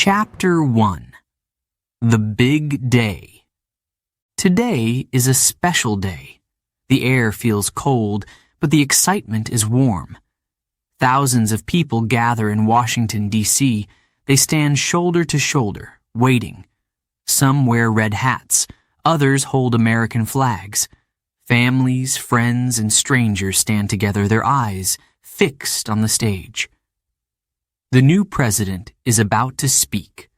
Chapter 1. The Big Day. Today is a special day. The air feels cold, but the excitement is warm. Thousands of people gather in Washington, D.C. They stand shoulder to shoulder, waiting. Some wear red hats. Others hold American flags. Families, friends, and strangers stand together, their eyes fixed on the stage. The new president is about to speak.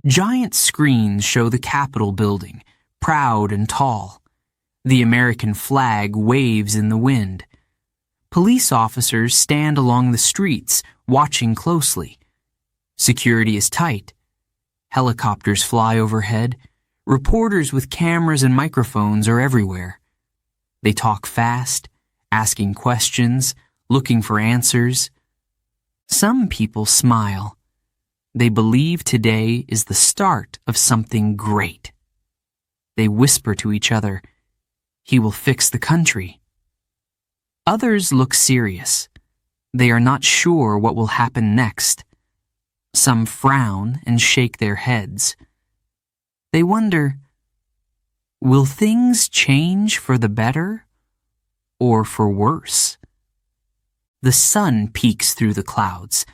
Giant screens show the Capitol building, proud and tall. The American flag waves in the wind. Police officers stand along the streets, watching closely. Security is tight. Helicopters fly overhead. Reporters with cameras and microphones are everywhere. They talk fast, asking questions, looking for answers. Some people smile. They believe today is the start of something great. They whisper to each other, "He will fix the country." Others look serious. They are not sure what will happen next. Some frown and shake their heads. They wonder, will things change for the better or for worse? The sun peeks through the clouds.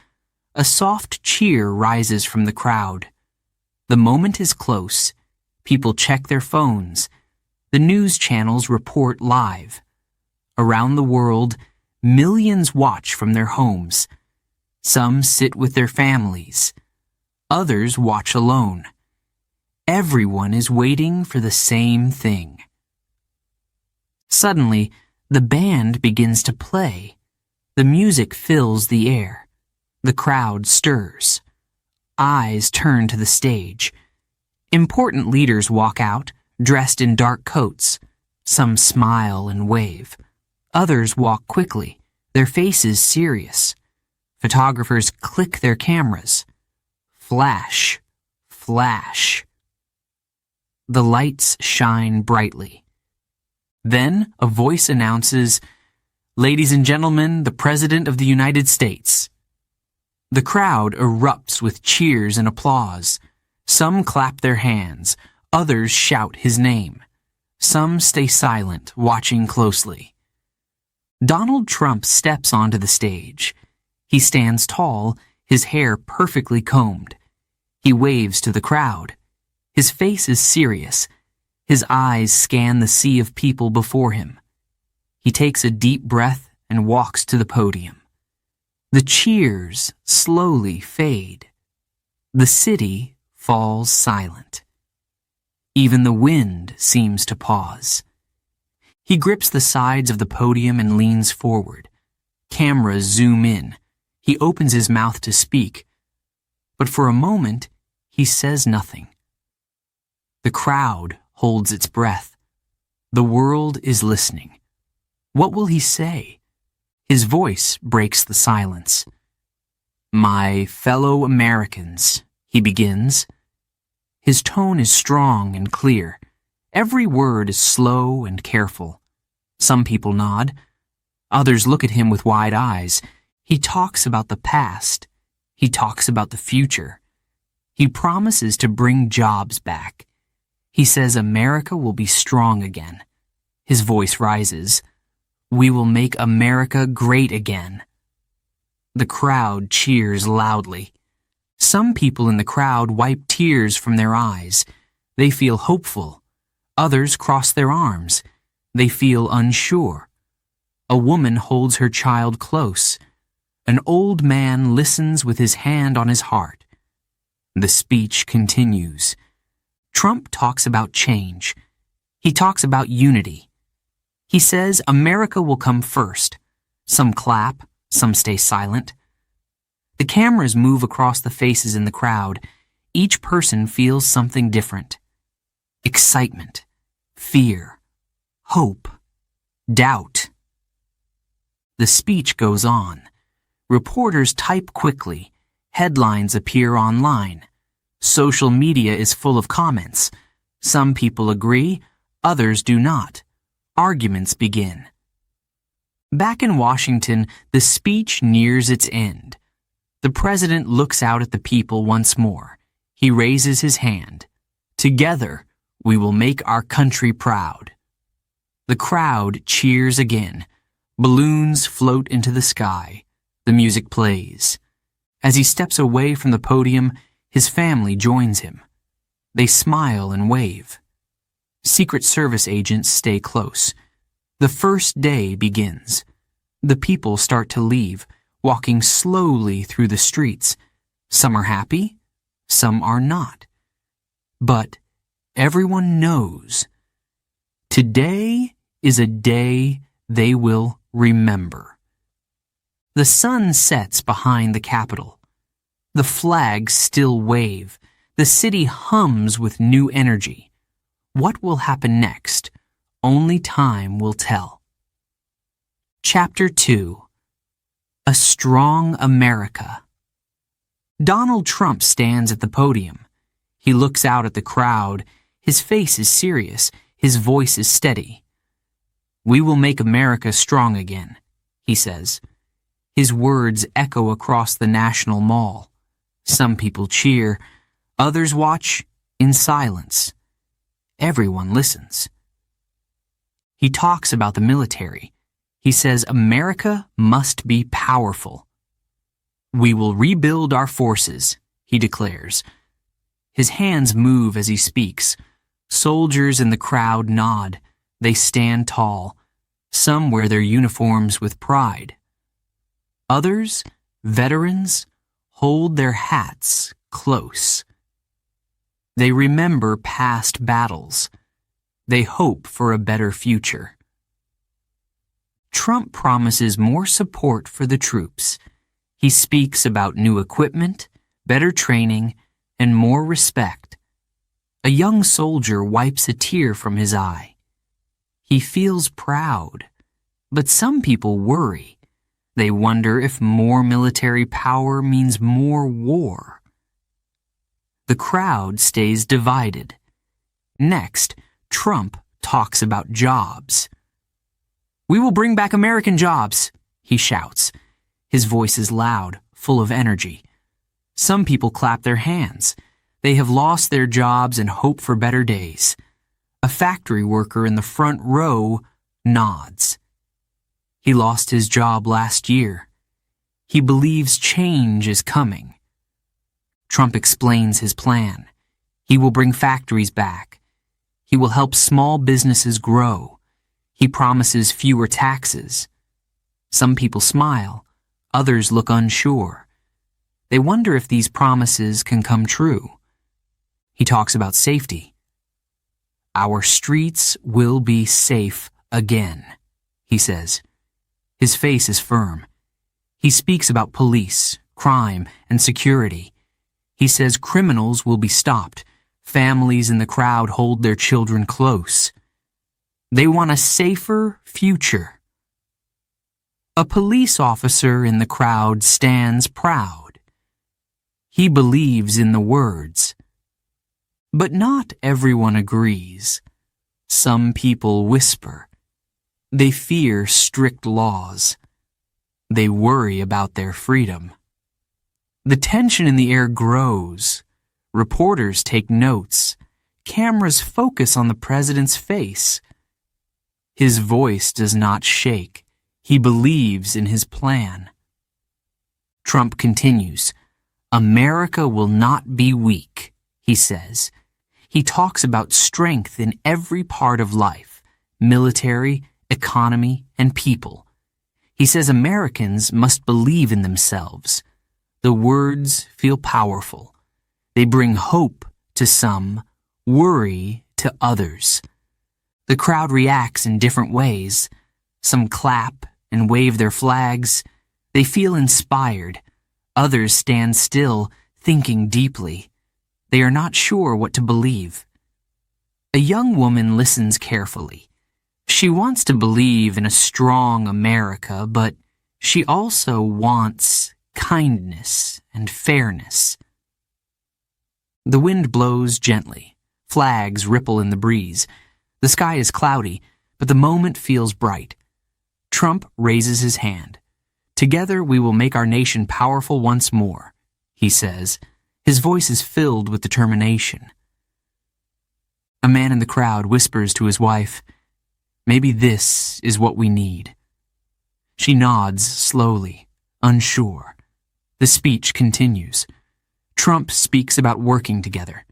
A soft cheer rises from the crowd. The moment is close. People check their phones. The news channels report live. Around the world, millions watch from their homes. Some sit with their families. Others watch alone. Everyone is waiting for the same thing. Suddenly, the band begins to play. The music fills the air. The crowd stirs. Eyes turn to the stage. Important leaders walk out, dressed in dark coats. Some smile and wave. Others walk quickly, their faces serious. Photographers click their cameras. Flash, flash. The lights shine brightly. Then a voice announces, "Ladies and gentlemen, the President of the United States." The crowd erupts with cheers and applause. Some clap their hands. Others shout his name. Some stay silent, watching closely. Donald Trump steps onto the stage. He stands tall, his hair perfectly combed. He waves to the crowd. His face is serious. His eyes scan the sea of people before him. He takes a deep breath and walks to the podium. The cheers slowly fade. The city falls silent. Even the wind seems to pause. He grips the sides of the podium and leans forward. Cameras zoom in. He opens his mouth to speak, but for a moment, he says nothing. The crowd holds its breath. The world is listening. What will he say? His voice breaks the silence. "My fellow Americans," he begins. His tone is strong and clear. Every word is slow and careful. Some people nod. Others look at him with wide eyes. He talks about the past. He talks about the future. He promises to bring jobs back. He says America will be strong again. His voice rises. "We will make America great again." The crowd cheers loudly. Some people in the crowd wipe tears from their eyes. They feel hopeful. Others cross their arms. They feel unsure. A woman holds her child close. An old man listens with his hand on his heart. The speech continues. Trump talks about change. He talks about unity. He says America will come first. Some clap, some stay silent. The cameras move across the faces in the crowd. Each person feels something different. Excitement, fear, hope, doubt. The speech goes on. Reporters type quickly. Headlines appear online. Social media is full of comments. Some people agree, others do not. Arguments begin. Back in Washington, the speech nears its end. The president looks out at the people once more. He raises his hand. Together, we will make our country proud. The crowd cheers again. Balloons float into the sky. The music plays. As he steps away from the podium, his family joins him. They smile and wave. Secret Service agents stay close. The first day begins. The people start to leave, walking slowly through the streets. Some are happy, some are not. But everyone knows. Today is a day they will remember. The sun sets behind the Capitol. The flags still wave. The city hums with new energy. What will happen next? Only time will tell. Chapter 2. A Strong America. Donald Trump stands at the podium. He looks out at the crowd. His face is serious. His voice is steady. "We will make America strong again," he says. His words echo across the National Mall. Some people cheer. Others watch in silence. Everyone listens. He talks about the military. He says America must be powerful. "We will rebuild our forces," he declares. His hands move as he speaks. Soldiers in the crowd nod. They stand tall. Some wear their uniforms with pride. Others, veterans, hold their hats close. They remember past battles. They hope for a better future. Trump promises more support for the troops. He speaks about new equipment, better training, and more respect. A young soldier wipes a tear from his eye. He feels proud, but some people worry. They wonder if more military power means more war. The crowd stays divided. Next, Trump talks about jobs. "We will bring back American jobs," he shouts. His voice is loud, full of energy. Some people clap their hands. They have lost their jobs and hope for better days. A factory worker in the front row nods. He lost his job last year. He believes change is coming. Trump explains his plan. He will bring factories back. He will help small businesses grow. He promises fewer taxes. Some people smile. Others look unsure. They wonder if these promises can come true. He talks about safety. "Our streets will be safe again," he says. His face is firm. He speaks about police, crime, and security. He says criminals will be stopped. Families in the crowd hold their children close. They want a safer future. A police officer in the crowd stands proud. He believes in the words. But not everyone agrees. Some people whisper. They fear strict laws. They worry about their freedom. The tension in the air grows. Reporters take notes. Cameras focus on the president's face. His voice does not shake. He believes in his plan. Trump continues. "America will not be weak," he says. He talks about strength in every part of life, military, economy, and people. He says Americans must believe in themselves. The words feel powerful. They bring hope to some, worry to others. The crowd reacts in different ways. Some clap and wave their flags. They feel inspired. Others stand still, thinking deeply. They are not sure what to believe. A young woman listens carefully. She wants to believe in a strong America, but she also wants kindness and fairness. The wind blows gently. Flags ripple in the breeze. The sky is cloudy, but the moment feels bright. Trump raises his hand. Together we will make our nation powerful once more, he says. His voice is filled with determination. A man in the crowd whispers to his wife, "Maybe this is what we need." She nods slowly, unsure. The speech continues. Trump speaks about working together.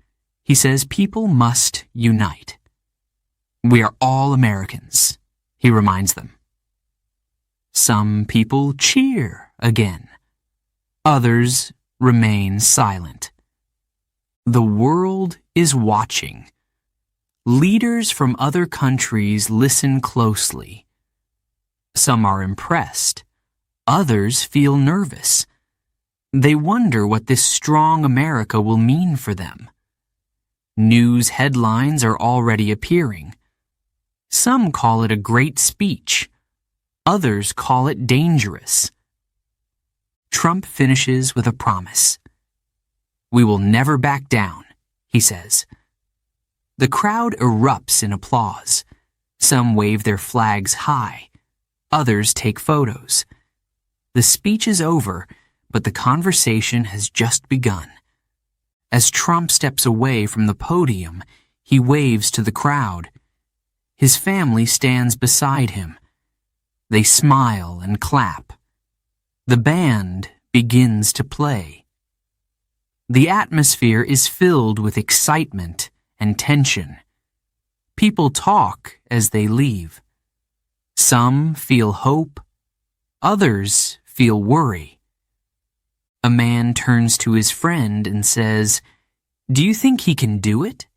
He says people must unite. "We are all Americans," he reminds them. Some people cheer again. Others remain silent. The world is watching. Leaders from other countries listen closely. Some are impressed. Others feel nervous. They wonder what this strong America will mean for them. News headlines are already appearing. Some call it a great speech. Others call it dangerous. Trump finishes with a promise. "We will never back down," he says. The crowd erupts in applause. Some wave their flags high. Others take photos. The speech is over, but the conversation has just begun. As Trump steps away from the podium, he waves to the crowd. His family stands beside him. They smile and clap. The band begins to play. The atmosphere is filled with excitement and tension. People talk as they leave. Some feel hope. Others feel worry. A man turns to his friend and says, "Do you think he can do it?"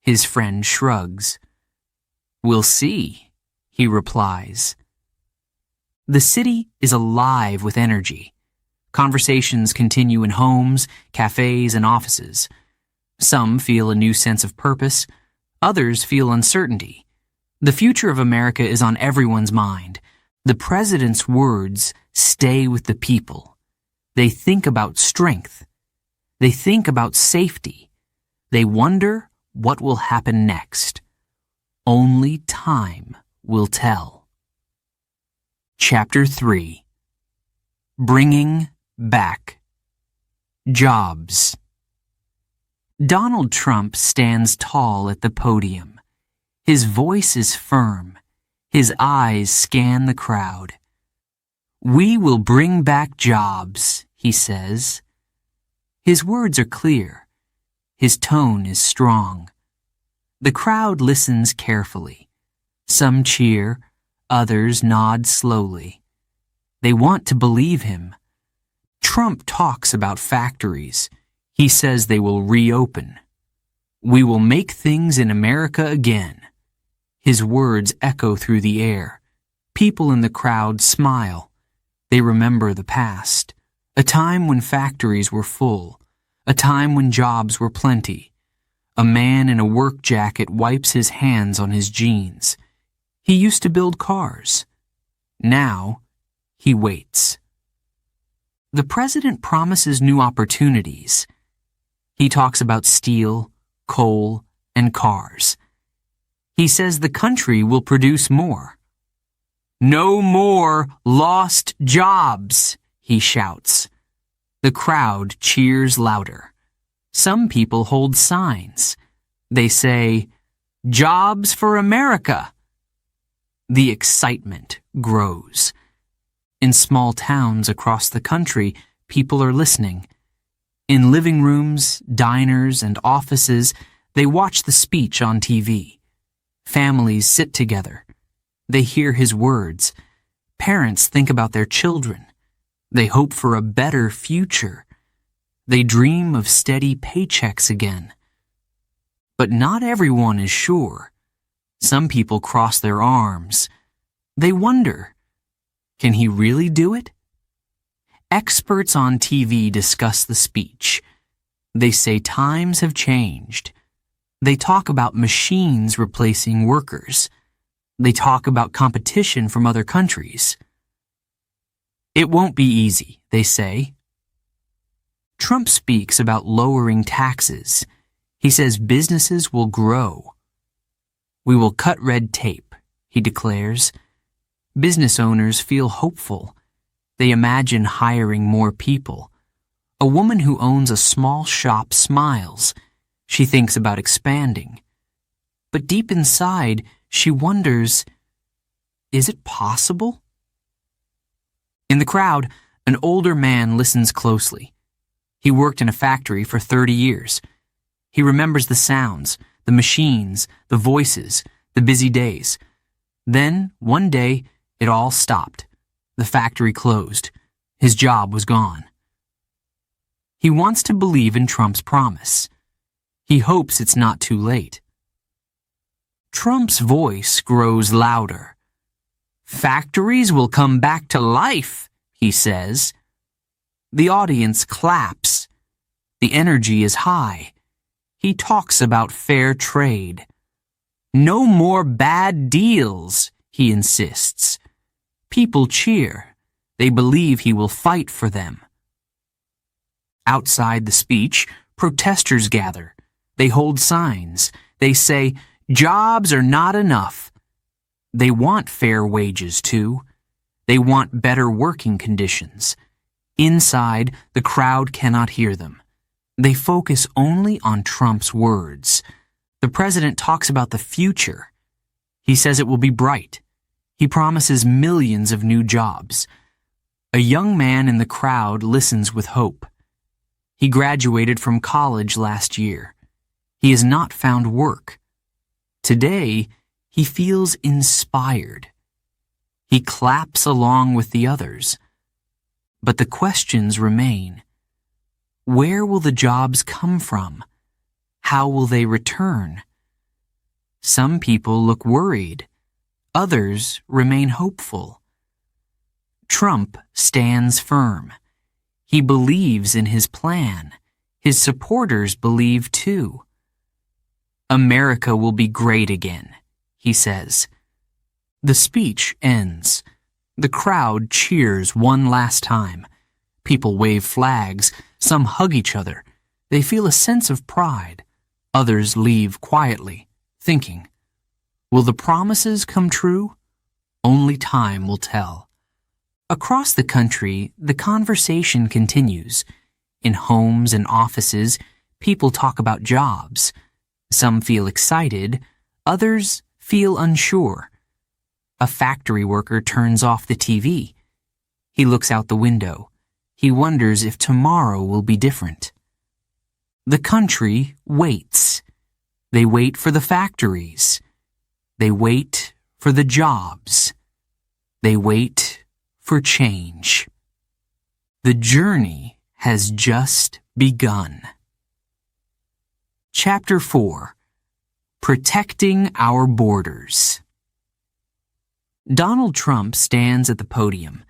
His friend shrugs. "We'll see," he replies. The city is alive with energy. Conversations continue in homes, cafes, and offices. Some feel a new sense of purpose. Others feel uncertainty. The future of America is on everyone's mind. The president's words stay with the people. They think about strength. They think about safety. They wonder what will happen next. Only time will tell. Chapter 3. Bringing Back Jobs. Donald Trump stands tall at the podium. His voice is firm. His eyes scan the crowd. "We will bring back jobs," he says. His words are clear. His tone is strong. The crowd listens carefully. Some cheer. Others nod slowly. They want to believe him. Trump talks about factories. He says they will reopen. "We will make things in America again." His words echo through the air. People in the crowd smile. They remember the past. A time when factories were full. A time when jobs were plenty. A man in a work jacket wipes his hands on his jeans. He used to build cars. Now, he waits. The president promises new opportunities. He talks about steel, coal, and cars. He says the country will produce more. "No more lost jobs," he shouts. The crowd cheers louder. Some people hold signs. They say, "Jobs for America." The excitement grows. In small towns across the country, people are listening. In living rooms, diners, and offices, they watch the speech on TV. Families sit together. They hear his words. Parents think about their children. They hope for a better future. They dream of steady paychecks again. But not everyone is sure. Some people cross their arms. They wonder, can he really do it? Experts on TV discuss the speech. They say times have changed. They talk about machines replacing workers. They talk about competition from other countries. It won't be easy, they say. Trump speaks about lowering taxes. He says businesses will grow. "We will cut red tape," he declares. Business owners feel hopeful. They imagine hiring more people. A woman who owns a small shop smiles. She thinks about expanding. But deep inside, she wonders, is it possible? In the crowd, an older man listens closely. He worked in a factory for 30 years. He remembers the sounds, the machines, the voices, the busy days. Then, one day, it all stopped. The factory closed. His job was gone. He wants to believe in Trump's promise. He hopes it's not too late. Trump's voice grows louder. Factories will come back to life, he says. The audience claps. The energy is high. He talks about fair trade. No more bad deals, he insists. People cheer. They believe he will fight for them. Outside the speech, protesters gather. They hold signs. They say, jobs are not enough. They want fair wages, too. They want better working conditions. Inside, the crowd cannot hear them. They focus only on Trump's words. The president talks about the future. He says it will be bright. He promises millions of new jobs. A young man in the crowd listens with hope. He graduated from college last year. He has not found work. Today, he feels inspired. He claps along with the others. But the questions remain. Where will the jobs come from? How will they return? Some people look worried. Others remain hopeful. Trump stands firm. He believes in his plan. His supporters believe too. America will be great again, he says. The speech ends. The crowd cheers one last time. People wave flags. Some hug each other. They feel a sense of pride. Others leave quietly, thinking, will the promises come true? Only time will tell. Across the country, the conversation continues. In homes and offices, people talk about jobs. Some feel excited. Others feel unsure. A factory worker turns off the TV. He looks out the window. He wonders if tomorrow will be different. The country waits. They wait for the factories. They wait for the jobs. They wait for change. The journey has just begun. Chapter 4. Protecting Our Borders. Donald Trump stands at the podium.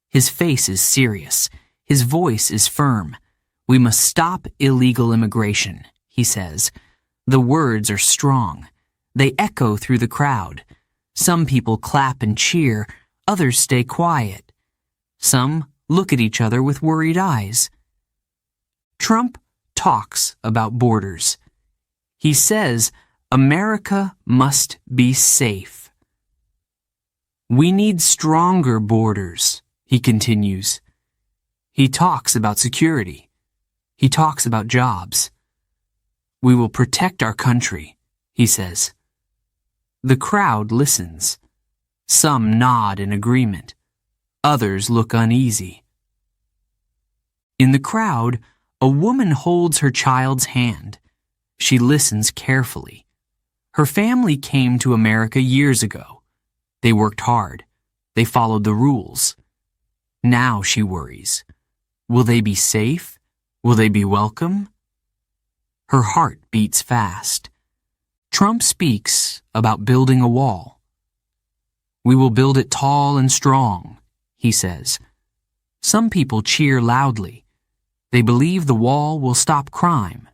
His face is serious. His voice is firm. We must stop illegal immigration, he says. The words are strong. They echo through the crowd. Some people clap and cheer. Others stay quiet. Some look at each other with worried eyes. Trump talks about borders. He says America must be safe. We need stronger borders, he continues. He talks about security. He talks about jobs. We will protect our country, he says. The crowd listens. Some nod in agreement. Others look uneasy. In the crowd, a woman holds her child's hand. She listens carefully. Her family came to America years ago. They worked hard. They followed the rules. Now she worries. Will they be safe? Will they be welcome? Her heart beats fast. Trump speaks about building a wall. We will build it tall and strong, he says. Some people cheer loudly. They believe the wall will stop crime.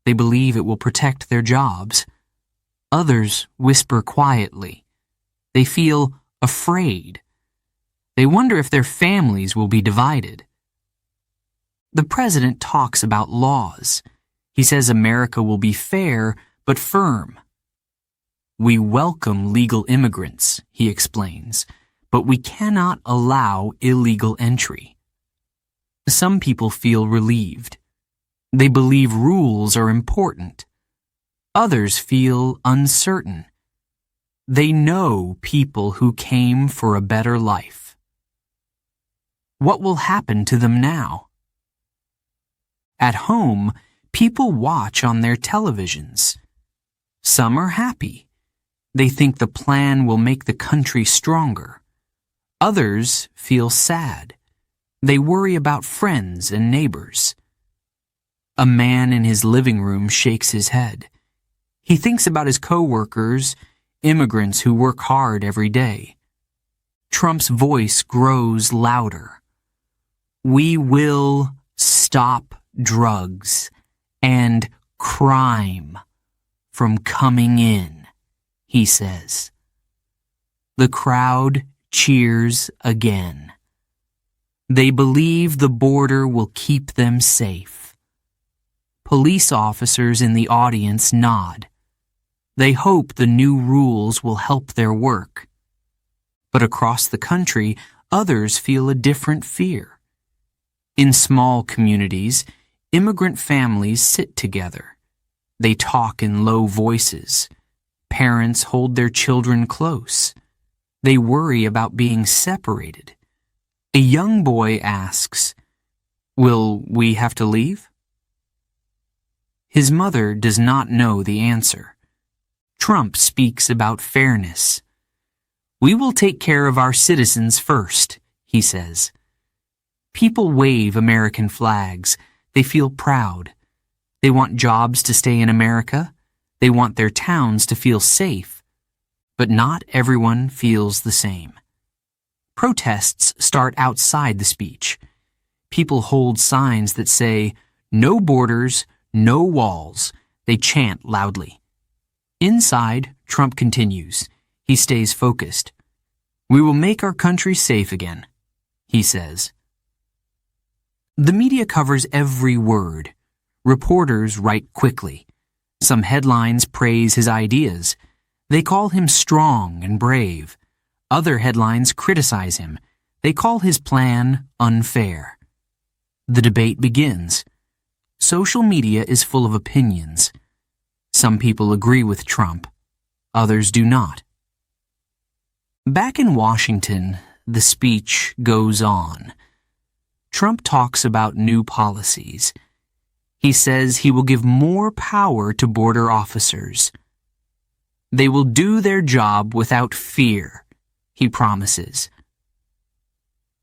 They believe it will protect their jobs. Others whisper quietly. They feel afraid. They wonder if their families will be divided. The president talks about laws. He says America will be fair but firm. We welcome legal immigrants, he explains, but we cannot allow illegal entry. Some people feel relieved. They believe rules are important. Others feel uncertain. They know people who came for a better life. What will happen to them now? At home, people watch on their televisions. Some are happy. They think the plan will make the country stronger. Others feel sad. They worry about friends and neighbors. A man in his living room shakes his head. He thinks about his co-workers, immigrants who work hard every day. Trump's voice grows louder. We will stop drugs and crime from coming in, he says. The crowd cheers again. They believe the border will keep them safe. Police officers in the audience nod. They hope the new rules will help their work. But across the country, others feel a different fear. In small communities, immigrant families sit together. They talk in low voices. Parents hold their children close. They worry about being separated. A young boy asks, "Will we have to leave?" His mother does not know the answer. Trump speaks about fairness. We will take care of our citizens first, he says. People wave American flags. They feel proud. They want jobs to stay in America. They want their towns to feel safe. But not everyone feels the same. Protests start outside the speech. People hold signs that say, "No borders, no walls." They chant loudly. Inside, Trump continues. He stays focused. We will make our country safe again, he says. The media covers every word. Reporters write quickly. Some headlines praise his ideas. They call him strong and brave. Other headlines criticize him. They call his plan unfair. The debate begins. Social media is full of opinions. Some people agree with Trump. Others do not. Back in Washington, the speech goes on. Trump talks about new policies. He says he will give more power to border officers. They will do their job without fear, he promises.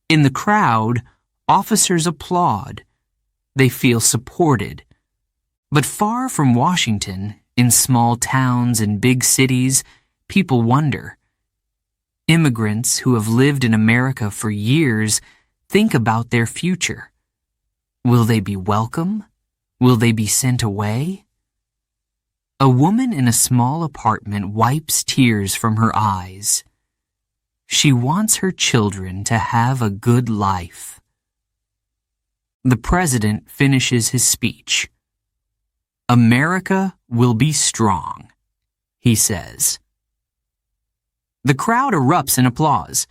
In the crowd, officers applaud. They feel supported. But far from Washington, in small towns and big cities, people wonder. Immigrants who have lived in America for years think about their future. Will they be welcome? Will they be sent away? A woman in a small apartment wipes tears from her eyes. She wants her children to have a good life. The president finishes his speech. America will be strong, he says. The crowd erupts in applause.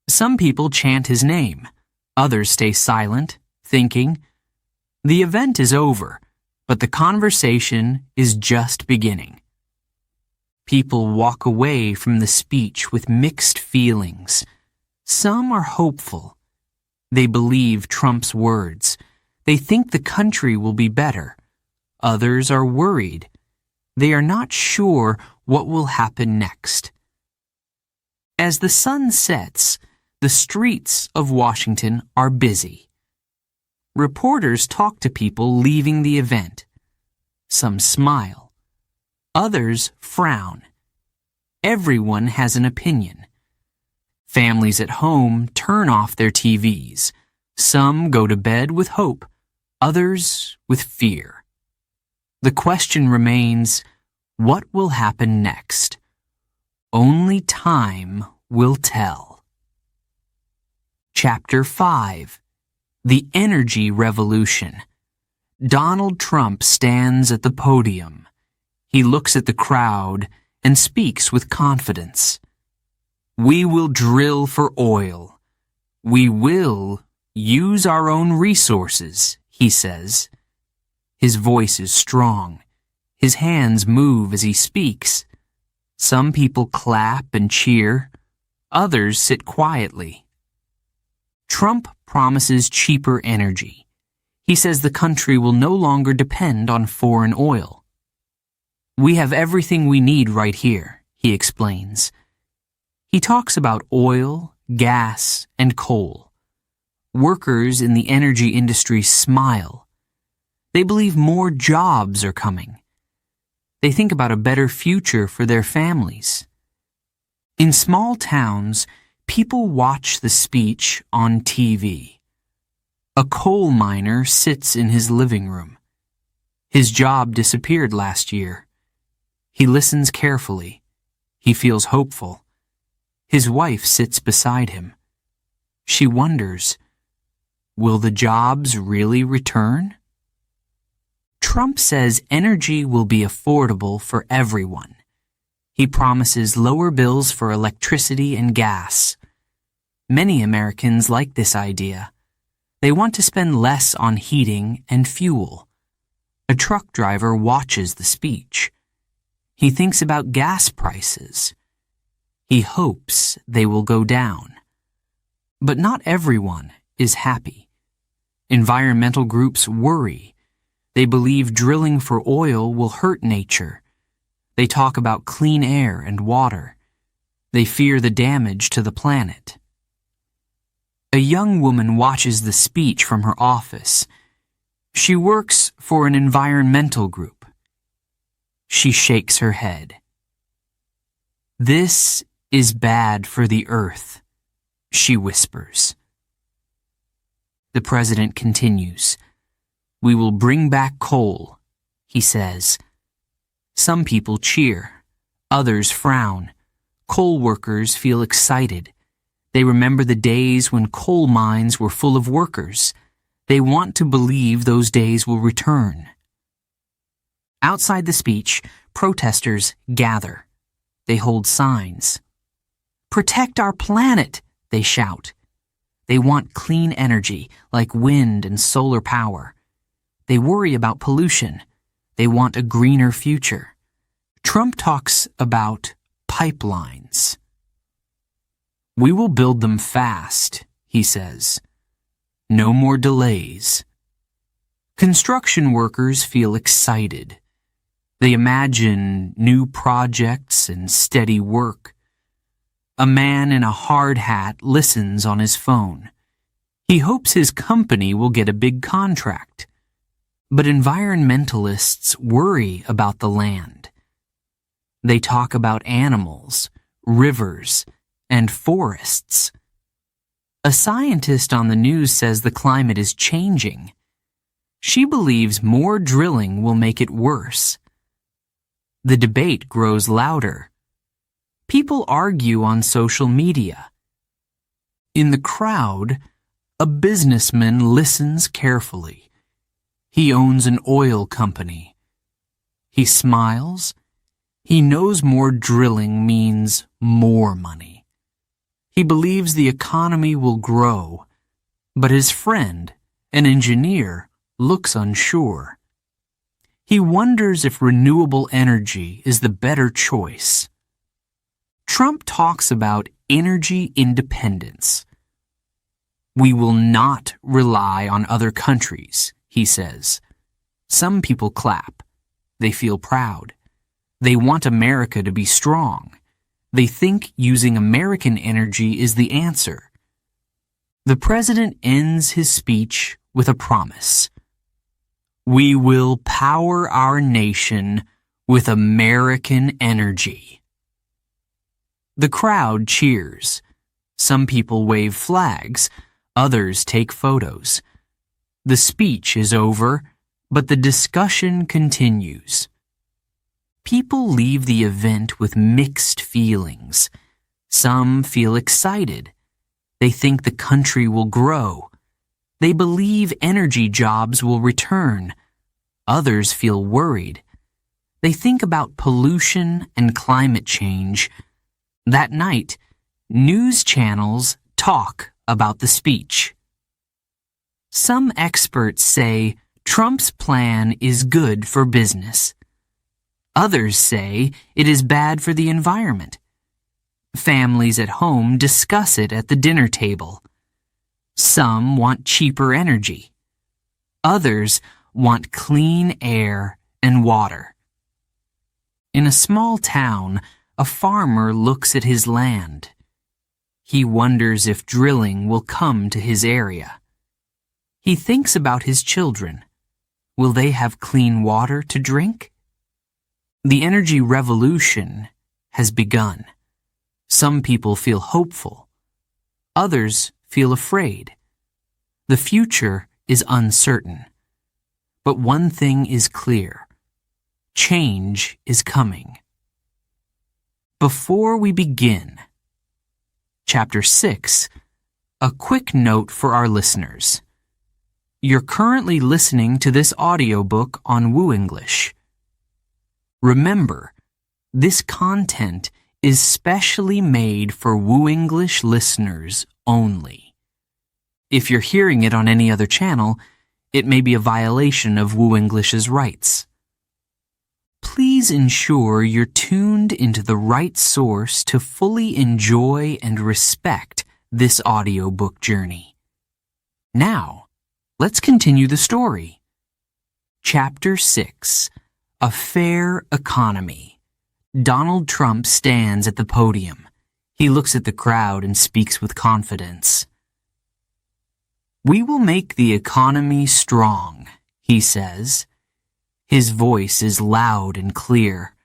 Some people chant his name. Others stay silent, thinking. The event is over, but the conversation is just beginning. People walk away from the speech with mixed feelings. Some are hopeful. They believe Trump's words. They think the country will be better. Others are worried. They are not sure what will happen next. As the sun sets, the streets of Washington are busy. Reporters talk to people leaving the event. Some smile. Others frown. Everyone has an opinion. Families at home turn off their TVs. Some go to bed with hope, others with fear. The question remains, what will happen next? Only time will tell. Chapter 5. The Energy Revolution. Donald Trump stands at the podium. He looks at the crowd and speaks with confidence. We will drill for oil. We will use our own resources, he says. His voice is strong. His hands move as he speaks. Some people clap and cheer. Others sit quietly. Trump promises cheaper energy. He says the country will no longer depend on foreign oil. We have everything we need right here, he explains. He talks about oil, gas, and coal. Workers in the energy industry smile. They believe more jobs are coming. They think about a better future for their families. In small towns, people watch the speech on TV. A coal miner sits in his living room. His job disappeared last year. He listens carefully. He feels hopeful. His wife sits beside him. She wonders, will the jobs really return? Trump says energy will be affordable for everyone. He promises lower bills for electricity and gas. Many Americans like this idea. They want to spend less on heating and fuel. A truck driver watches the speech. He thinks about gas prices. He hopes they will go down. But not everyone is happy. Environmental groups worry. They believe drilling for oil will hurt nature. They talk about clean air and water. They fear the damage to the planet. A young woman watches the speech from her office. She works for an environmental group. She shakes her head. This is bad for the earth, she whispers. The president continues. We will bring back coal, he says. Some people cheer. Others frown. Coal workers feel excited. They remember the days when coal mines were full of workers. They want to believe those days will return. Outside the speech, protesters gather. They hold signs. Protect our planet, they shout. They want clean energy, like wind and solar power. They worry about pollution. They want a greener future. Trump talks about pipelines. We will build them fast, he says. No more delays. Construction workers feel excited. They imagine new projects and steady work. A man in a hard hat listens on his phone. He hopes his company will get a big contract. But environmentalists worry about the land. They talk about animals, rivers, and forests. A scientist on the news says the climate is changing. She believes more drilling will make it worse. The debate grows louder. People argue on social media. In the crowd, a businessman listens carefully. He owns an oil company. He smiles. He knows more drilling means more money. He believes the economy will grow, but his friend, an engineer, looks unsure. He wonders if renewable energy is the better choice. Trump talks about energy independence. We will not rely on other countries, he says. Some people clap. They feel proud. They want America to be strong. They think using American energy is the answer. The president ends his speech with a promise. We will power our nation with American energy. The crowd cheers. Some people wave flags. Others take photos. The speech is over, but the discussion continues. People leave the event with mixed feelings. Some feel excited. They think the country will grow. They believe energy jobs will return. Others feel worried. They think about pollution and climate change. That night, News channels talk about the speech. Some experts say Trump's plan is good for business. Others say it is bad for the environment. Families at home discuss it at the dinner table. Some want cheaper energy. Others want clean air and water. In a small town, a farmer looks at his land. He wonders if drilling will come to his area. He thinks about his children. Will they have clean water to drink? The energy revolution has begun. Some people feel hopeful. Others feel afraid. The future is uncertain. But one thing is clear. Change is coming. Before we begin, Chapter 6, a quick note for our listeners. You're currently listening to this audiobook on WooEnglish. Remember, this content is specially made for WooEnglish listeners only. If you're hearing it on any other channel, it may be a violation of WooEnglish's rights. Please ensure you're tuned into the right source to fully enjoy and respect this audiobook journey. Now, let's continue the story. Chapter 6, A Fair Economy. Donald Trump stands at the podium. He looks at the crowd and speaks with confidence. "We will make the economy strong," he says. His voice is loud and clear.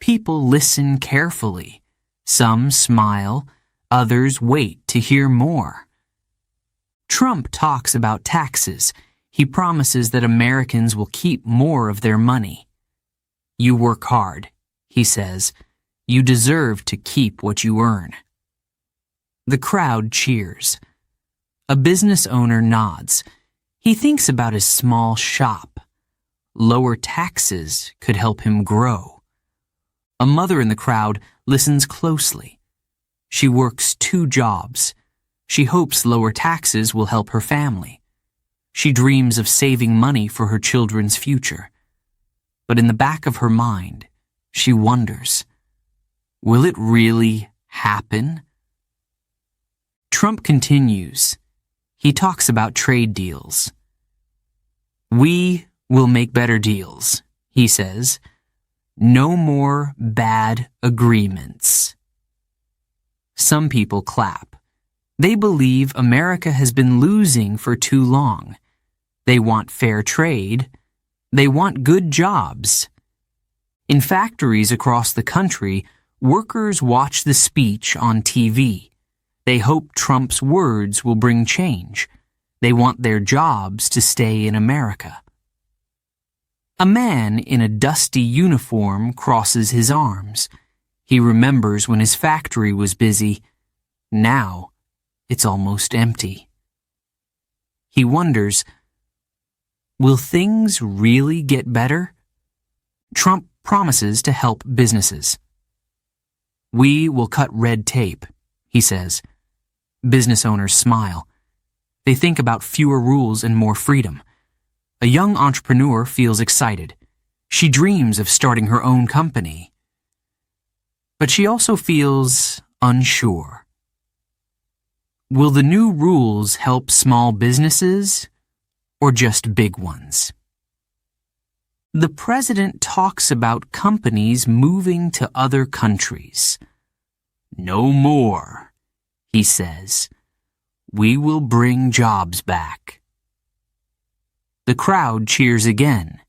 People listen carefully. Some smile, others wait to hear more. Trump talks about taxes. He promises that Americans will keep more of their money. "You work hard," he says. "You deserve to keep what you earn." The crowd cheers. A business owner nods. He thinks about his small shop. Lower taxes could help him grow. A mother in the crowd listens closely. She works 2 jobs. She hopes lower taxes will help her family. She dreams of saving money for her children's future. But in the back of her mind, she wonders, will it really happen? Trump continues. He talks about trade deals. "We will make better deals," he says. "No more bad agreements." Some people clap. They believe America has been losing for too long. They want fair trade. They want good jobs. In factories across the country, workers watch the speech on TV. They hope Trump's words will bring change. They want their jobs to stay in America. A man in a dusty uniform crosses his arms. He remembers when his factory was busy. Now, it's almost empty. He wonders, will things really get better? Trump promises to help businesses. "We will cut red tape," he says. Business owners smile. They think about fewer rules and more freedom. A young entrepreneur feels excited. She dreams of starting her own company. But she also feels unsure. Will the new rules help small businesses or just big ones? The president talks about companies moving to other countries. "No more," he says. "We will bring jobs back." The crowd cheers again.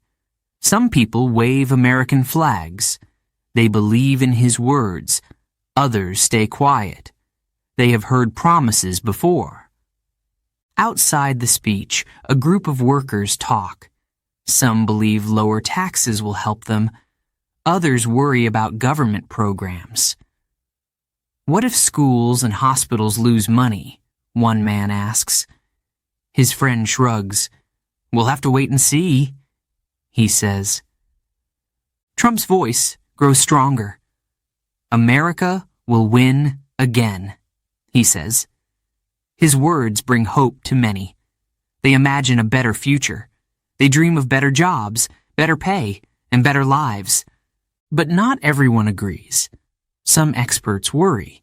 Some people wave American flags. They believe in his words. Others stay quiet. They have heard promises before. Outside the speech, a group of workers talk. Some believe lower taxes will help them. Others worry about government programs. "What if schools and hospitals lose money?" one man asks. His friend shrugs. "We'll have to wait and see," he says. Trump's voice grows stronger. America will win again. he says. His words bring hope to many. They imagine a better future. They dream of better jobs, better pay, and better lives. But not everyone agrees. Some experts worry.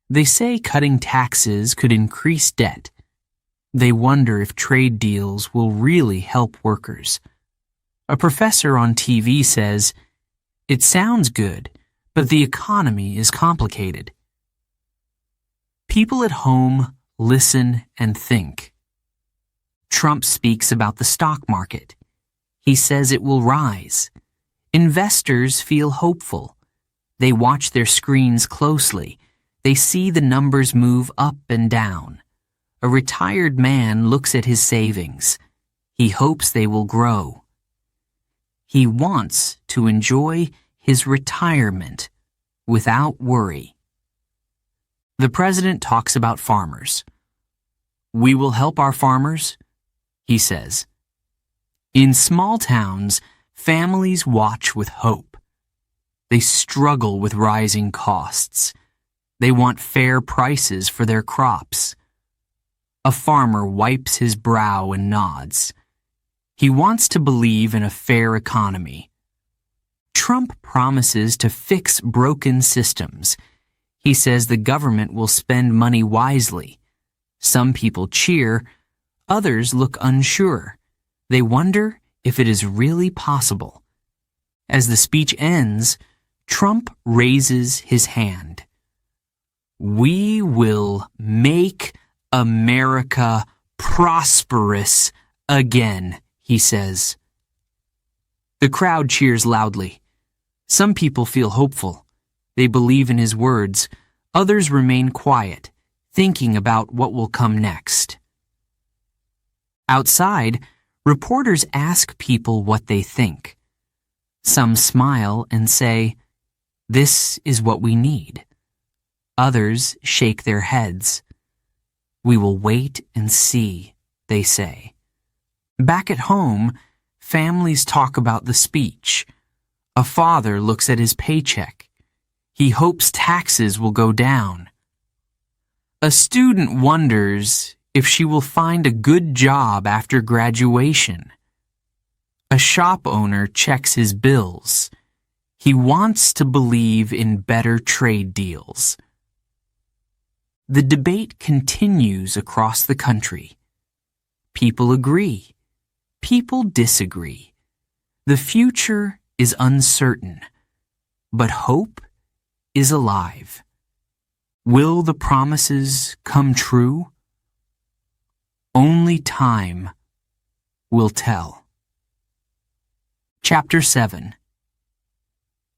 They say cutting taxes could increase debt. They wonder if trade deals will really help workers. A professor on TV says, "It sounds good, but the economy is complicated." People at home listen and think. Trump speaks about the stock market. He says it will rise. Investors feel hopeful. They watch their screens closely. They see the numbers move up and down. A retired man looks at his savings. He hopes they will grow. He wants to enjoy his retirement without worry. The president talks about farmers. "We will help our farmers," he says. In small towns, families watch with hope. They struggle with rising costs. They want fair prices for their crops. A farmer wipes his brow and nods. He wants to believe in a fair economy. Trump promises to fix broken systems. He says the government will spend money wisely. Some people cheer, others look unsure. They wonder if it is really possible. As the speech ends, Trump raises his hand. "We will make America prosperous again," he says. The crowd cheers loudly. Some people feel hopeful. They believe in his words. Others remain quiet, thinking about what will come next. Outside, reporters ask people what they think. Some smile and say, "This is what we need." Others shake their heads. "We will wait and see," they say. Back at home, families talk about the speech. A father looks at his paycheck. He hopes taxes will go down. A student wonders if she will find a good job after graduation. A shop owner checks his bills. He wants to believe in better trade deals. The debate continues across the country. People agree. People disagree. The future is uncertain, but hope is alive. Will the promises come true? Only time will tell. Chapter 7.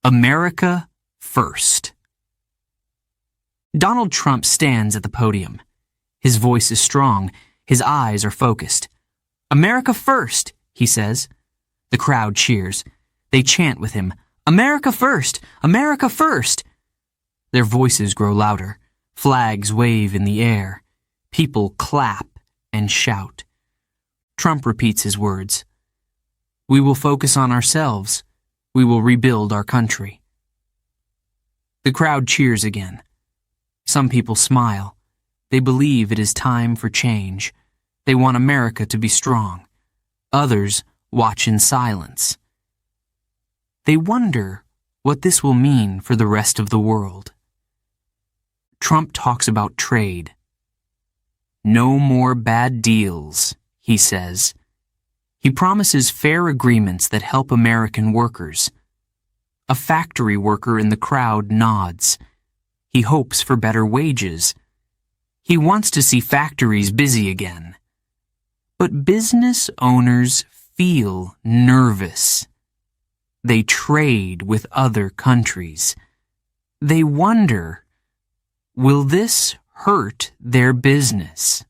America First. Donald Trump stands at the podium. His voice is strong. His eyes are focused. "America first," he says. The crowd cheers. They chant with him, "America first! America first!" Their voices grow louder. Flags wave in the air. People clap and shout. Trump repeats his words. "We will focus on ourselves. We will rebuild our country." The crowd cheers again. Some people smile. They believe it is time for change. They want America to be strong. Others watch in silence. They wonder what this will mean for the rest of the world. Trump talks about trade. "No more bad deals," he says. He promises fair agreements that help American workers. A factory worker in the crowd nods. He hopes for better wages. He wants to see factories busy again. But business owners feel nervous. They trade with other countries. They wonder, will this hurt their business?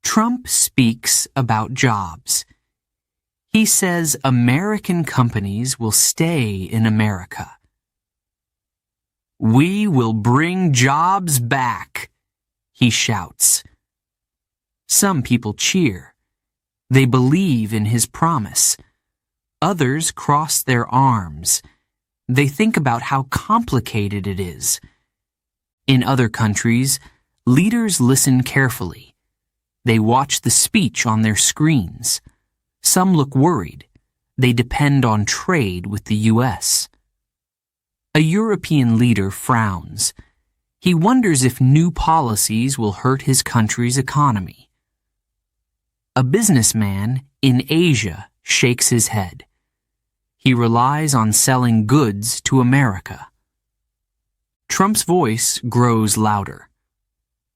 Trump speaks about jobs. He says American companies will stay in America. "We will bring jobs back," he shouts. Some people cheer. They believe in his promise. Others cross their arms. They think about how complicated it is. In other countries, leaders listen carefully. They watch the speech on their screens. Some look worried. They depend on trade with the U.S. A European leader frowns. He wonders if new policies will hurt his country's economy. A businessman in Asia shakes his head. He relies on selling goods to America. Trump's voice grows louder.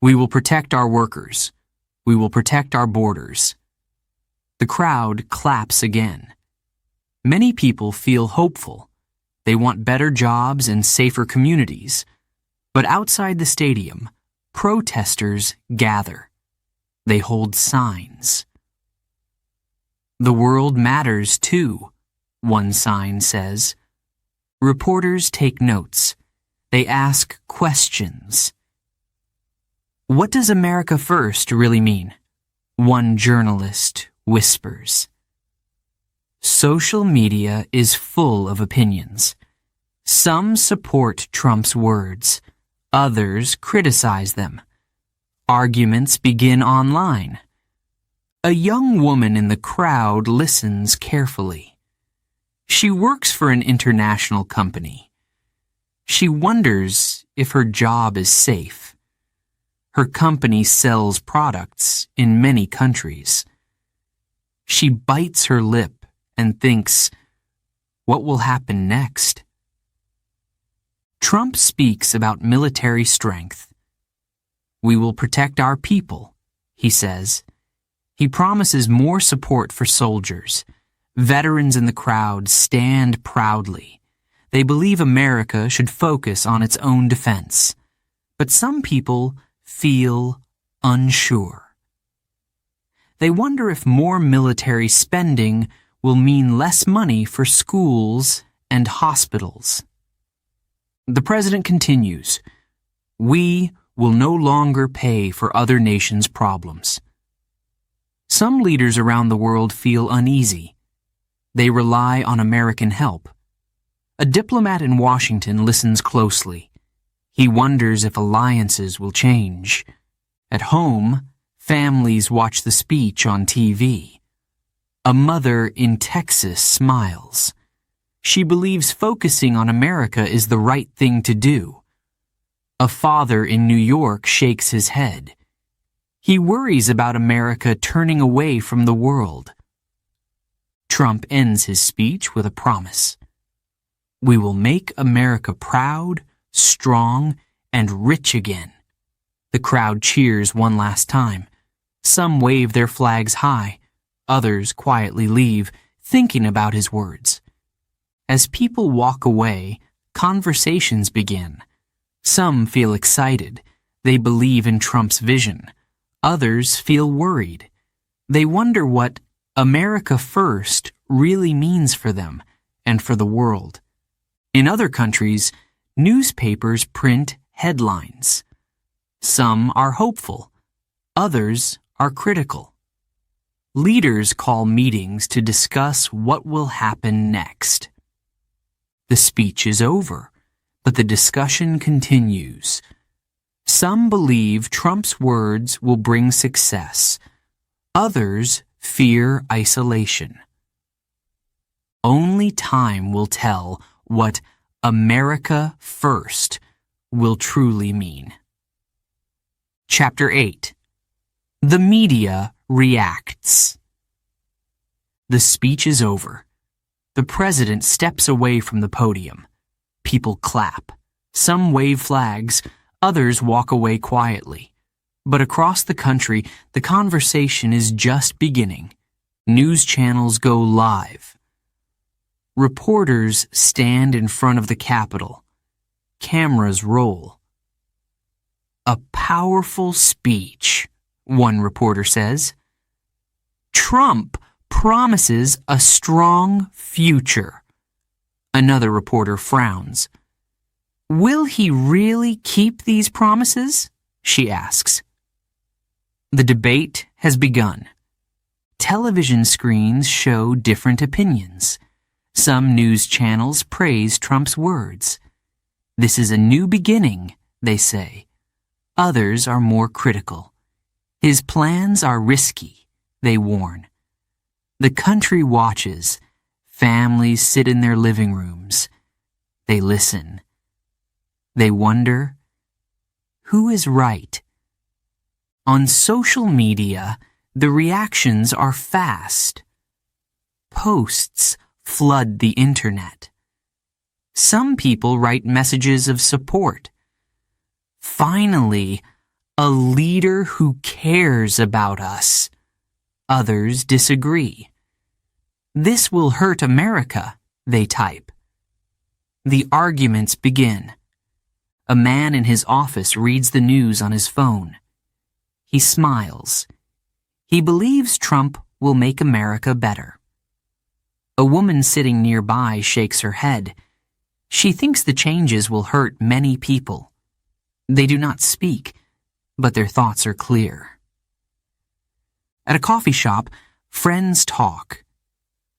We will protect our workers. We will protect our borders. The crowd claps again. Many people feel hopeful. They want better jobs and safer communities. But outside the stadium, protesters gather. They hold signs. The world matters too, one sign says. Reporters take notes. They ask questions. What does America first really mean? One journalist whispers. Social media is full of opinions. Some support Trump's words. Others criticize them. Arguments begin online. A young woman in the crowd listens carefully. She works for an international company. She wonders if her job is safe. Her company sells products in many countries. She bites her lip and thinks, what will happen next? Trump speaks about military strength. We will protect our people, he says. He promises more support for soldiers. Veterans in the crowd stand proudly. They believe America should focus on its own defense. But some people feel unsure. They wonder if more military spending will mean less money for schools and hospitals. The president continues, we will no longer pay for other nations' problems. Some leaders around the world feel uneasy. They rely on American help. A diplomat in Washington listens closely. He wonders if alliances will change. At home, families watch the speech on TV. A mother in Texas smiles. She believes focusing on America is the right thing to do. A father in New York shakes his head. He worries about America turning away from the world. Trump ends his speech with a promise. We will make America proud, strong, and rich again. The crowd cheers one last time. Some wave their flags high. Others quietly leave, thinking about his words. As people walk away, conversations begin. Some feel excited. They believe in Trump's vision. Others feel worried. They wonder what America first really means for them and for the world. In other countries, newspapers print headlines. Some are hopeful. Others are critical. Leaders call meetings to discuss what will happen next. The speech is over, but the discussion continues. Some believe Trump's words will bring success. Others fear isolation. Only time will tell what America first will truly mean. Chapter 8. The media reacts. The speech is over. The president steps away from the podium. People clap. Some wave flags. Others walk away quietly. But across the country, the conversation is just beginning. News channels go live. Reporters stand in front of the Capitol. Cameras roll. A powerful speech, one reporter says. Trump promises a strong future. Another reporter frowns. Will he really keep these promises? She asks. The debate has begun. Television screens show different opinions. Some news channels praise Trump's words. This is a new beginning, they say. Others are more critical. His plans are risky, they warn. The country watches. Families sit in their living rooms. They listen. They wonder, who is right? On social media, the reactions are fast. Posts flood the internet. Some people write messages of support. Finally, a leader who cares about us. Others disagree. This will hurt America, they type. The arguments begin. A man in his office reads the news on his phone. He smiles. He believes Trump will make America better. A woman sitting nearby shakes her head. She thinks the changes will hurt many people. They do not speak, but their thoughts are clear. At a coffee shop, friends talk.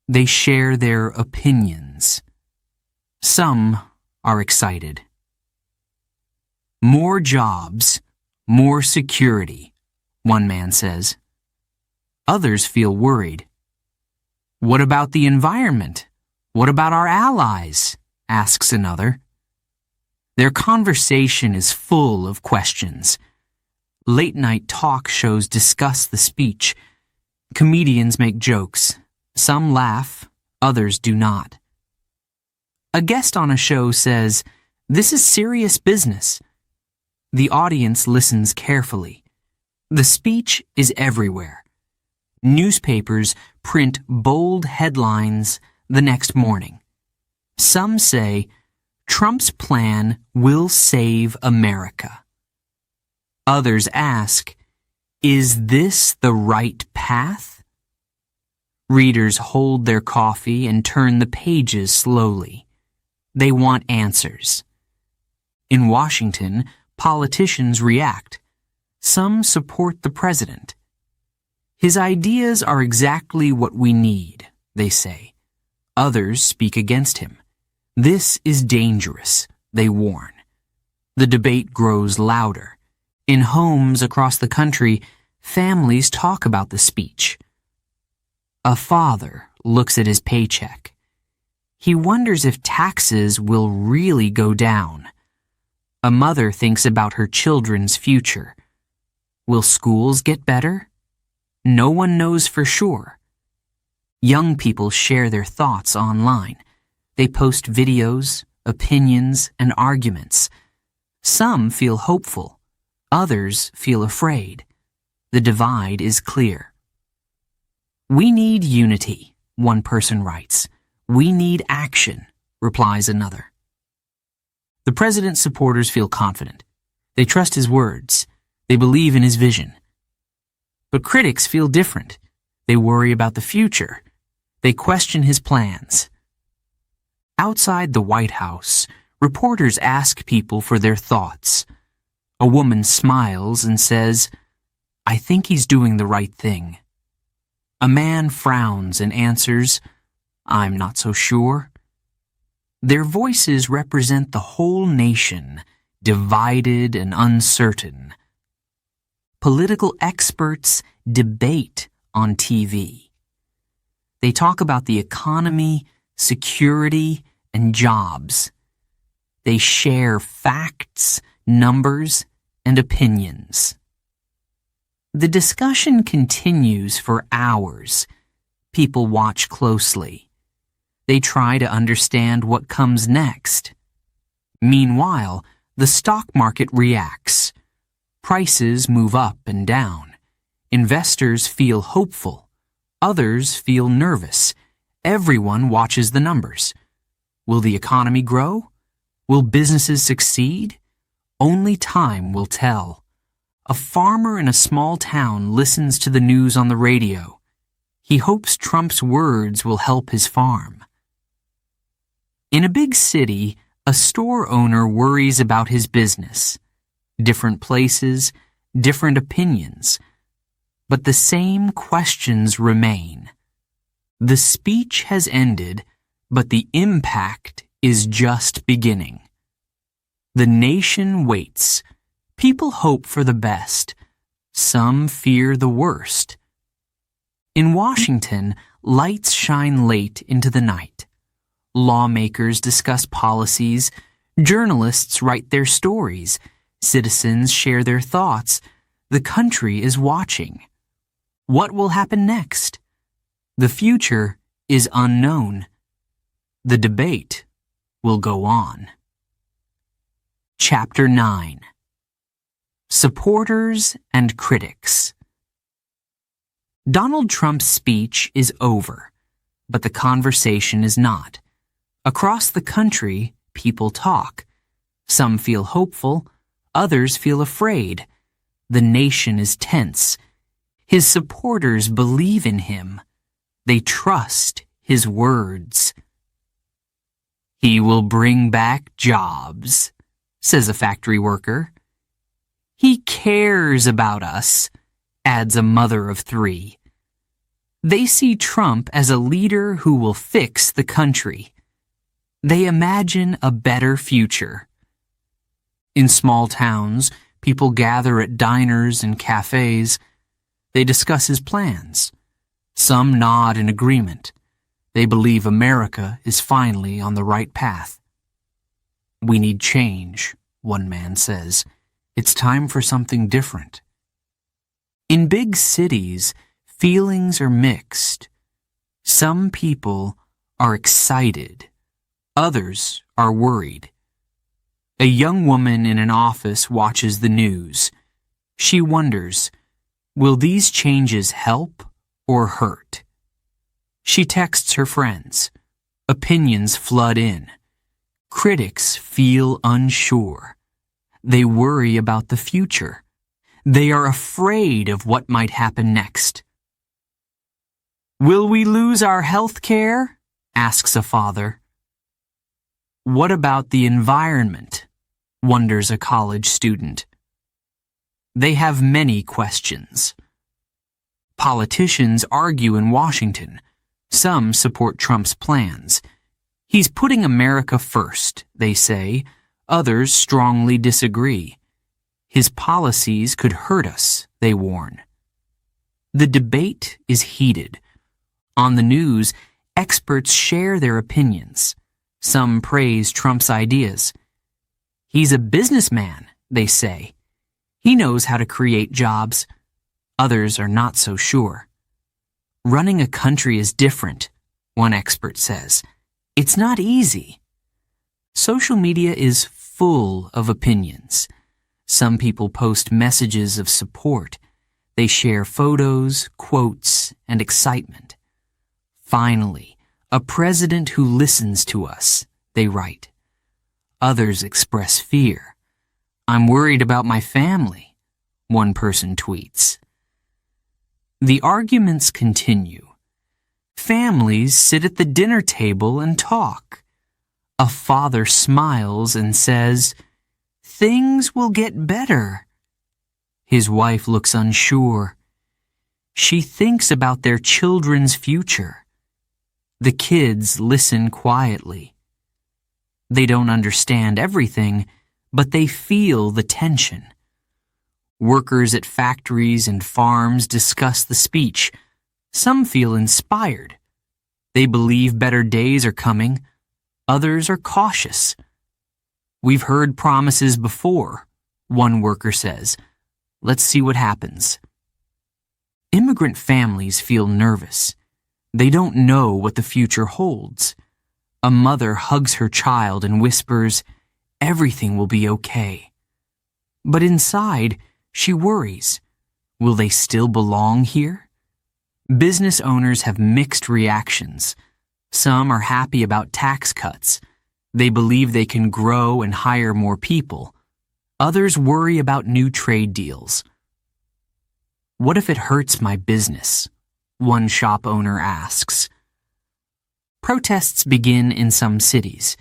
They share their opinions. Some are excited. More jobs, more security, one man says. Others feel worried. What about the environment? What about our allies? Asks another. Their conversation is full of questions. Late-night talk shows discuss the speech. Comedians make jokes. Some laugh, others do not. A guest on a show says, "This is serious business." The audience listens carefully. The speech is everywhere. Newspapers print bold headlines the next morning. Some say, Trump's plan will save America. Others ask, is this the right path? Readers hold their coffee and turn the pages slowly. They want answers. In Washington, politicians react. Some support the president. His ideas are exactly what we need, they say. Others speak against him. This is dangerous, they warn. The debate grows louder. In homes across the country, families talk about the speech. A father looks at his paycheck. He wonders if taxes will really go down. A mother thinks about her children's future. Will schools get better? No one knows for sure. Young people share their thoughts online. They post videos, opinions, and arguments. Some feel hopeful. Others feel afraid. The divide is clear. We need unity, one person writes. We need action, replies another. The president's supporters feel confident. They trust his words. They believe in his vision. But critics feel different. They worry about the future. They question his plans. Outside the White House, reporters ask people for their thoughts. A woman smiles and says, I think he's doing the right thing. A man frowns and answers, I'm not so sure. Their voices represent the whole nation, divided and uncertain. Political experts debate on TV. They talk about the economy, security, and jobs. They share facts, numbers, and opinions. The discussion continues for hours. People watch closely. They try to understand what comes next. Meanwhile, the stock market reacts. Prices move up and down. Investors feel hopeful. Others feel nervous. Everyone watches the numbers. Will the economy grow? Will businesses succeed? Only time will tell. A farmer in a small town listens to the news on the radio. He hopes Trump's words will help his farm. In a big city, a store owner worries about his business. Different places, different opinions. But the same questions remain. The speech has ended, but the impact is just beginning. The nation waits. People hope for the best. Some fear the worst. In Washington, lights shine late into the night. Lawmakers discuss policies. Journalists write their stories. Citizens share their thoughts. The country is watching. What will happen next? The future is unknown. The debate will go on. Chapter 9. Supporters and Critics. Donald Trump's speech is over, but the conversation is not. Across the country, people talk. Some feel hopeful, others feel afraid. The nation is tense. His supporters believe in him. They trust his words. He will bring back jobs, says a factory worker. He cares about us, adds a mother of three. They see Trump as a leader who will fix the country. They imagine a better future. In small towns, people gather at diners and cafes. They discuss his plans. Some nod in agreement. They believe America is finally on the right path. We need change, one man says. It's time for something different. In big cities, feelings are mixed. Some people are excited. Others are worried. A young woman in an office watches the news. She wonders, will these changes help or hurt? She texts her friends. Opinions flood in. Critics feel unsure. They worry about the future. They are afraid of what might happen next. Will we lose our health care? Asks a father. What about the environment? Wonders a college student. They have many questions. Politicians argue in Washington. Some support Trump's plans. He's putting America first, they say. Others strongly disagree. His policies could hurt us, they warn. The debate is heated. On the news, experts share their opinions. Some praise Trump's ideas. He's a businessman, they say. He knows how to create jobs. Others are not so sure. Running a country is different, one expert says. It's not easy. Social media is full of opinions. Some people post messages of support. They share photos, quotes, and excitement. Finally, a president who listens to us, they write. Others express fear. I'm worried about my family, one person tweets. The arguments continue. Families sit at the dinner table and talk. A father smiles and says, "Things will get better." His wife looks unsure. She thinks about their children's future. The kids listen quietly. They don't understand everything, but they feel the tension. Workers at factories and farms discuss the speech. Some feel inspired. They believe better days are coming. Others are cautious. We've heard promises before, one worker says. Let's see what happens. Immigrant families feel nervous. They don't know what the future holds. A mother hugs her child and whispers, "Everything will be okay." But inside, she worries. Will they still belong here? Business owners have mixed reactions. Some are happy about tax cuts. They believe they can grow and hire more people. Others worry about new trade deals. What if it hurts my business? One shop owner asks. Protests begin in some cities.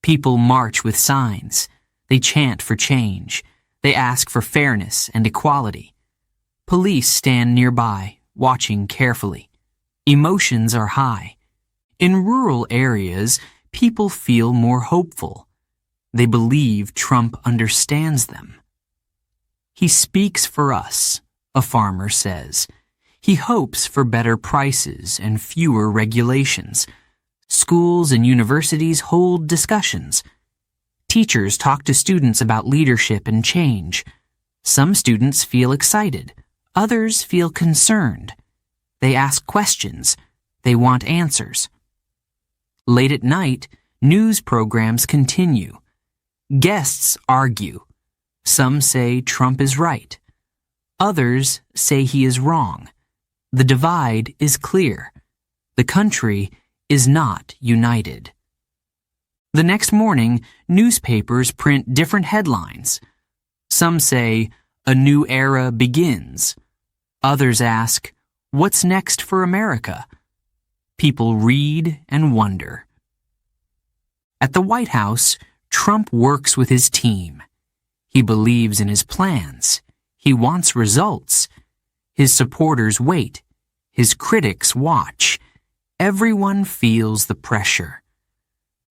People march with signs. They chant for change. They ask for fairness and equality. Police stand nearby, watching carefully. Emotions are high. In rural areas, people feel more hopeful. They believe Trump understands them. He speaks for us, a farmer says. He hopes for better prices and fewer regulations. Schools and universities hold discussions. Teachers talk to students about leadership and change. Some students feel excited. Others feel concerned. They ask questions. They want answers. Late at night, news programs continue. Guests argue. Some say Trump is right. Others say he is wrong. The divide is clear. The country is not united. The next morning, newspapers print different headlines. Some say, "A new era begins." Others ask, "What's next for America?" People read and wonder. At the White House, Trump works with his team. He believes in his plans. He wants results. His supporters wait. His critics watch. Everyone feels the pressure.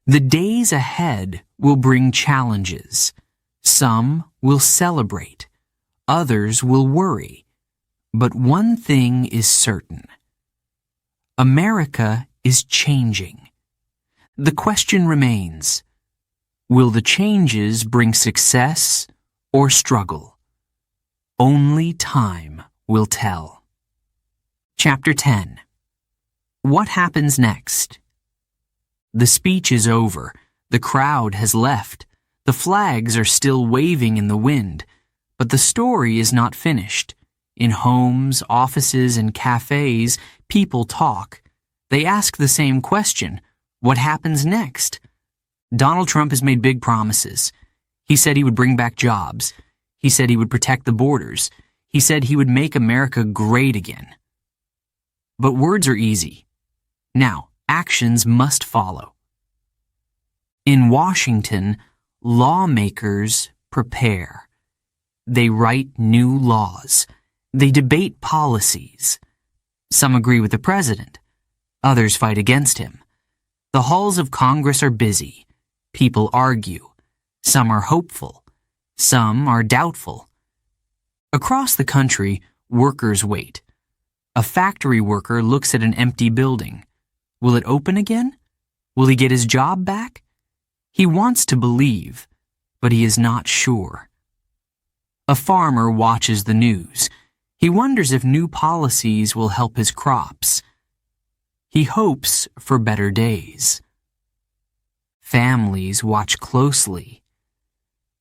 The days ahead will bring challenges. Some will celebrate. Others will worry. But one thing is certain. America is changing. The question remains, will the changes bring success or struggle? Only time will tell. Chapter 10. What happens next? The speech is over. The crowd has left. The flags are still waving in the wind. But the story is not finished. In homes, offices, and cafes, people talk. They ask the same question. What happens next? Donald Trump has made big promises. He said he would bring back jobs. He said he would protect the borders. He said he would make America great again. But words are easy. Now, actions must follow. In Washington, lawmakers prepare. They write new laws. They debate policies. Some agree with the president. Others fight against him. The halls of Congress are busy. People argue. Some are hopeful. Some are doubtful. Across the country, workers wait. A factory worker looks at an empty building. Will it open again? Will he get his job back? He wants to believe, but he is not sure. A farmer watches the news. He wonders if new policies will help his crops. He hopes for better days. Families watch closely.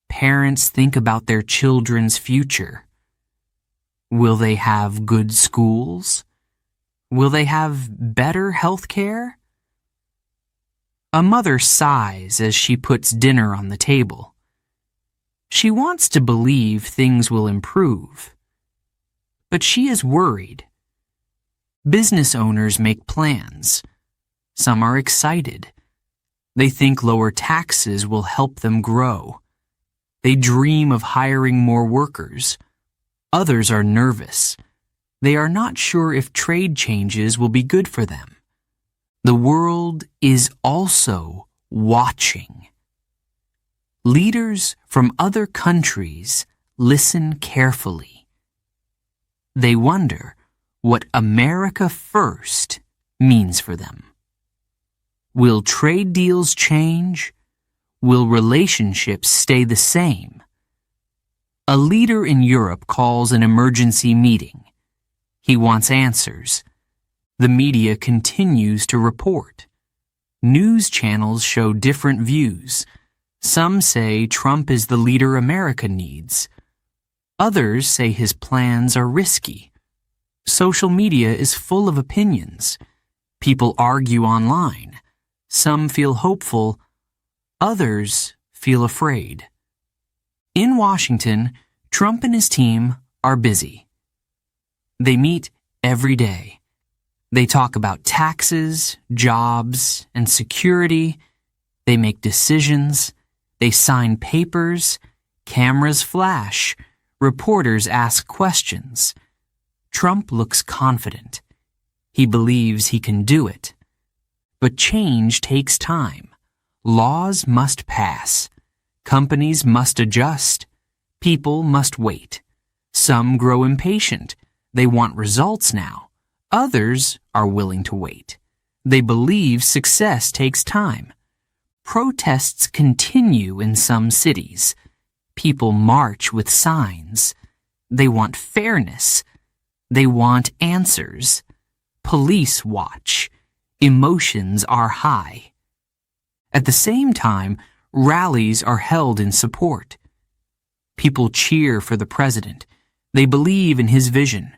Parents think about their children's future. Will they have good schools? Will they have better health care? A mother sighs as she puts dinner on the table. She wants to believe things will improve. But she is worried. Business owners make plans. Some are excited. They think lower taxes will help them grow. They dream of hiring more workers. Others are nervous. They are not sure if trade changes will be good for them. The world is also watching. Leaders from other countries listen carefully. They wonder what America first means for them. Will trade deals change? Will relationships stay the same? A leader in Europe calls an emergency meeting. He wants answers. The media continues to report. News channels show different views. Some say Trump is the leader America needs. Others say his plans are risky. Social media is full of opinions. People argue online. Some feel hopeful. Others feel afraid. In Washington, Trump and his team are busy. They meet every day. They talk about taxes, jobs, and security. They make decisions. They sign papers. Cameras flash. Reporters ask questions. Trump looks confident. He believes he can do it. But change takes time. Laws must pass. Companies must adjust. People must wait. Some grow impatient. They want results now. Others are willing to wait. They believe success takes time. Protests continue in some cities. People march with signs. They want fairness. They want answers. Police watch. Emotions are high. At the same time, rallies are held in support. People cheer for the president. They believe in his vision.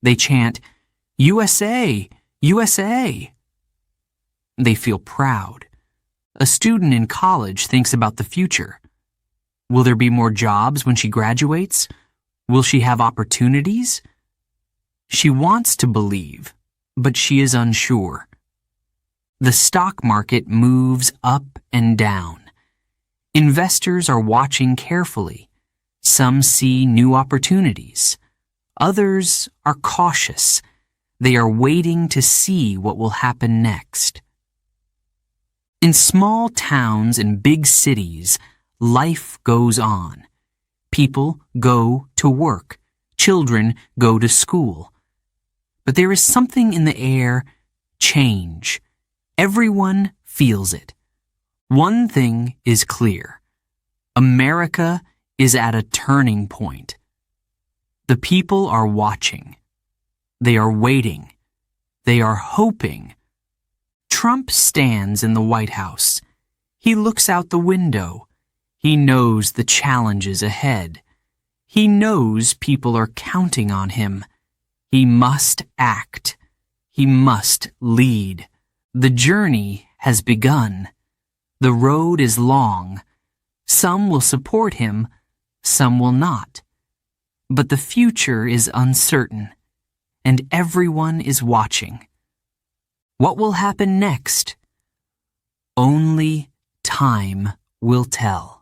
They chant, USA, USA. They feel proud. A student in college thinks about the future. Will there be more jobs when she graduates? Will she have opportunities? She wants to believe, but she is unsure. The stock market moves up and down. Investors are watching carefully. Some see new opportunities. Others are cautious. They are waiting to see what will happen next. In small towns and big cities, life goes on. People go to work. Children go to school. But there is something in the air, change. Everyone feels it. One thing is clear. America is at a turning point. The people are watching. They are waiting. They are hoping. Trump stands in the White House. He looks out the window. He knows the challenges ahead. He knows people are counting on him. He must act. He must lead. The journey has begun. The road is long. Some will support him, some will not. But the future is uncertain, and everyone is watching. What will happen next? Only time will tell.